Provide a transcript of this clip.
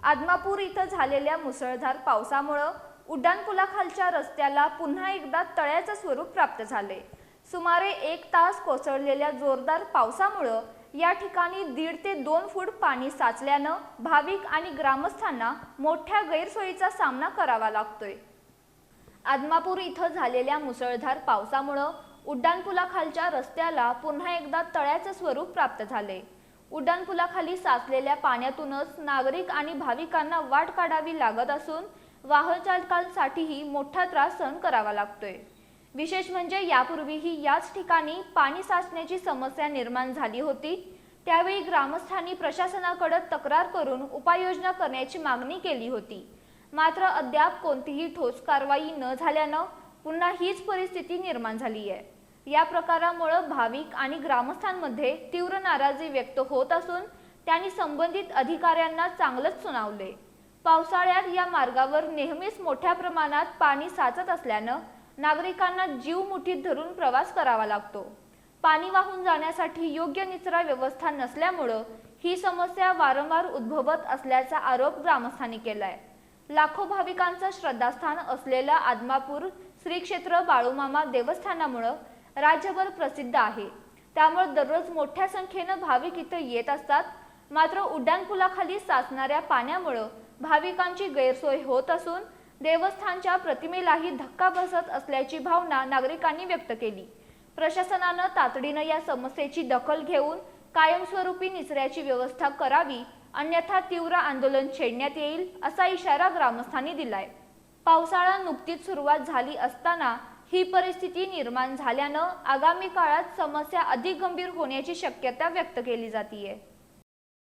आदमापूर इथं झालेल्या मुसळधार पावसामुळे उड्डाणपुलाखालच्या रस्त्याला पुन्हा एकदा तळ्याचं स्वरूप प्राप्त झाले। सुमारे 1 तास कोसळलेल्या जोरदार पावसामुळे या ठिकाणी 1.5 ते 2 फूट पाणी साचल्यानं भाविक आणि ग्रामस्थांना मोठ्या गैरसोयीचा सामना करावा लागतोय। आदमापूर इथं झालेल्या मुसळधार पावसामुळे उड्डाणपुलाखालच्या रस्त्याला पुन्हा एकदा तळ्याचं स्वरूप प्राप्त झाले। उड्डाणपुलाखाली साचलेल्या पाण्यातूनच नागरिक आणि भाविकांना वाट काढावी लागत असून वाहन चालकांसाठीही मोठा त्रास सहन करावा लागतोय। विशेष म्हणजे यापूर्वीही याच ठिकाणी पाणी साचण्याची समस्या निर्माण झाली होती। त्यावेळी ग्रामस्थांनी प्रशासनाकडे तक्रार करून उपाययोजना करण्याची मागणी केली होती। मात्र अद्याप कोणतीही ठोस कारवाई न झाल्यानं पुन्हा हीच परिस्थिती निर्माण झाली आहे। या प्रकारामुळे भाविक आणि ग्रामस्थांमध्ये तीव्र नाराजी व्यक्त होत असून त्यांनी संबंधित अधिकाऱ्यांना चांगलंच सुनावले। पावसाळ्यात या मार्गावर नेहमीच मोठ्या प्रमाणात पाणी साचत असल्यानं नागरिकांना जीव मुठीत धरून प्रवास करावा लागतो। पाणी वाहून जाण्यासाठी योग्य निचरा व्यवस्था नसल्यामुळे ही समस्या वारंवार उद्भवत असल्याचा आरोप ग्रामस्थांनी केलाय। लाखो भाविकांचं श्रद्धास्थान असलेलं आदमापूर श्री क्षेत्र बाळूमामा देवस्थानामुळे राज्यभर प्रसिद्ध आहे। त्यामुळे दररोज मोठ्या संख्येनं भाविक इथे येत असतात। मात्र उड्डाणपुलाखाली साचणाऱ्या पाण्यामुळे भाविकांची गैरसोय होत असून देवस्थानच्या प्रतिमेलाही धक्का बसत असल्याची भावना नागरिकांनी व्यक्त केली। प्रशासनानं तातडीनं या समस्येची दखल घेऊन कायमस्वरूपी निचऱ्याची व्यवस्था करावी, अन्यथा तीव्र आंदोलन छेडण्यात येईल असा इशारा ग्रामस्थांनी दिलाय। पावसाळा नुकतीच सुरुवात झाली असताना ही परिस्थिती निर्माण झाल्यानं आगामी काळात समस्या अधिक गंभीर होण्याची शक्यता व्यक्त केली जाते।